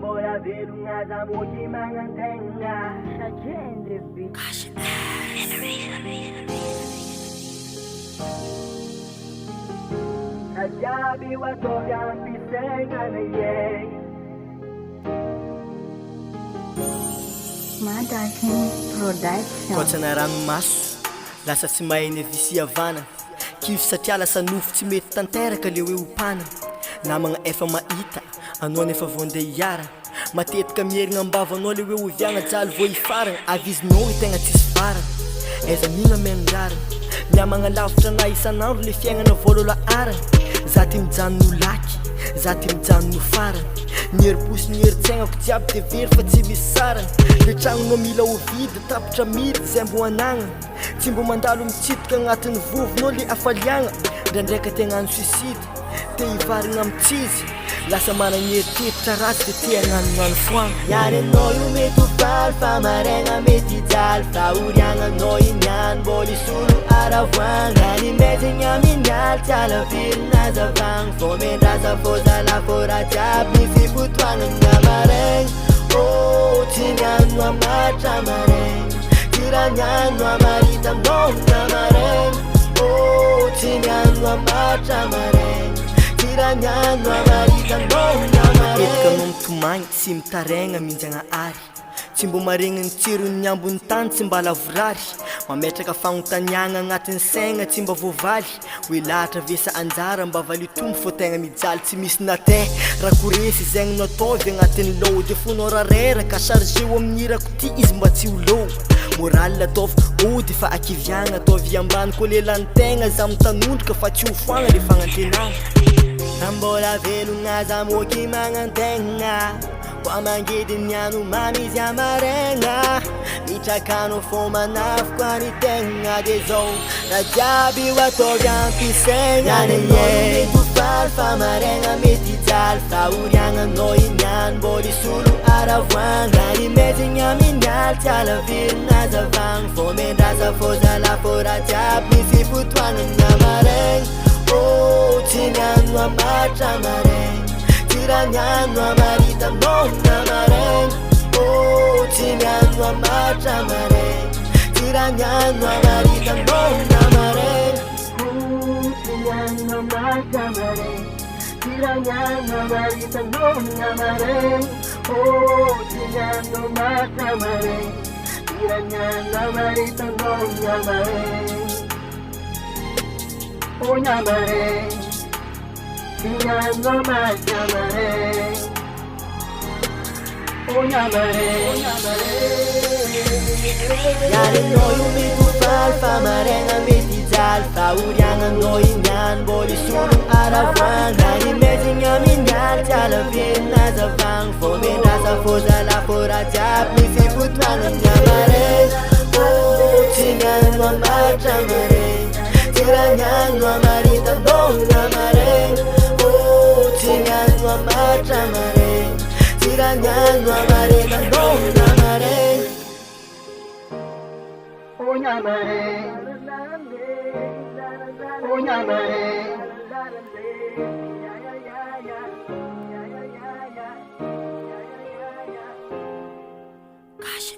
mbola velona za moty magnantegna Agendre beat Najiaby watovy ampisaigna ye Madakin Production. Koatsana ranomaso lasa tsy maheny visi avana kivy satria lasa nofo tsy mety tanteraka le hoe opana namagna efa mahita anao nefa vonde hiara matetika mierigna ambavanao le hoe oviagna jaly vo hifaragna avizinao tegna tsisy faragna aiza migna menondraragna miamagna lavitra na isan'andro le fiaignana voalola aragna za ty mijanony laky za ty mijanony ho faragna nierim-posy nieritsainako jiaby de very fa tsy misy saragna le tragnonao mila ovidy tapitra midy zay mbo anagnana tsy mbo mandalo mitsidika agnatin'ny vovonao le afaliagna ndraindraika tegnano suicide te hivarigna amitsizy lasa managneritheritra ratsy de te agnanognano foagna Iany anao io mety ho faly fa maraigna mety hijaly fa oriagnanao iniany mbola isolo aravoagna ny mezigny aminialy tsy alavirina zavagna fô mendraza fô zala fô raha jiaby misy fotoagnana maraigna ô tsy niano amatra maraigna tsy raha niano amarita aminao na maraigna ô tsy niano amatra maraigna tsy raha niano amarita aminao na matetika maraigna anao mitomagny sy mitaregna minjagna ary tsy mbo maregny ny tsirony ambony tany tsy mba lavorary mametraka fagnontaniagna agnatin'ny saigna tsy mba voavaly hoe lahatra vesa anjara mba valitombo fô tegna mijaly tsy misy natin raha koresy zaigny nataovy agnatin'ny low de fonao rareraka chargé o amin'ny irako ty izy mba tsy ho low moral ataovy ody fa akiviagna ataovy ambany koa lelan'ny tegna za mitanondroka fa tsy ho foagna le fagnantenagna raha mbola velogna za moky magnantegna koa mangediny ano mamy izy amaraigna mitrakanao fô manafoko any tegna de zao raha jiaby ho ataovy ampisaigna mety ho faly fa maraigna mety hijaly fa oriagnanao iniany mbola isolo aravoagna ny mezigny aminialy tsy alavirina zavagna fô mendraza fô zala fô raha jiaby misy fotoagnana maraigna ô tsy niano amatra maraigna tsy raha niano amarita aminao na maraigna ô tsy niano amatra maraigna tsy raha niano amarita aminao na maraigna tsy niano amatra maraigna tsy raha niano amarita aminao na maraigna ô tsy niano amatra maraigna tsy raha niano amarita aminao na maraigna ô namaré, niano amatra maré, ô namaré, Iany anao io mety ho faly fa maraigna mety hijaly fa oriagnanao iniany mbola isolo aravoagna ny mezigny aminialy tsy alavirina zavagna fô mendraza fô zala fô raha jiaby misy fotoagnana maraigna ô tsy niano amatra maraigna tsy raha niano amarita aminao na maraigna ô tsy niano amatra maraigna tsy raha niano amarita aminao na maraigna ô namaré, ô namaré Cash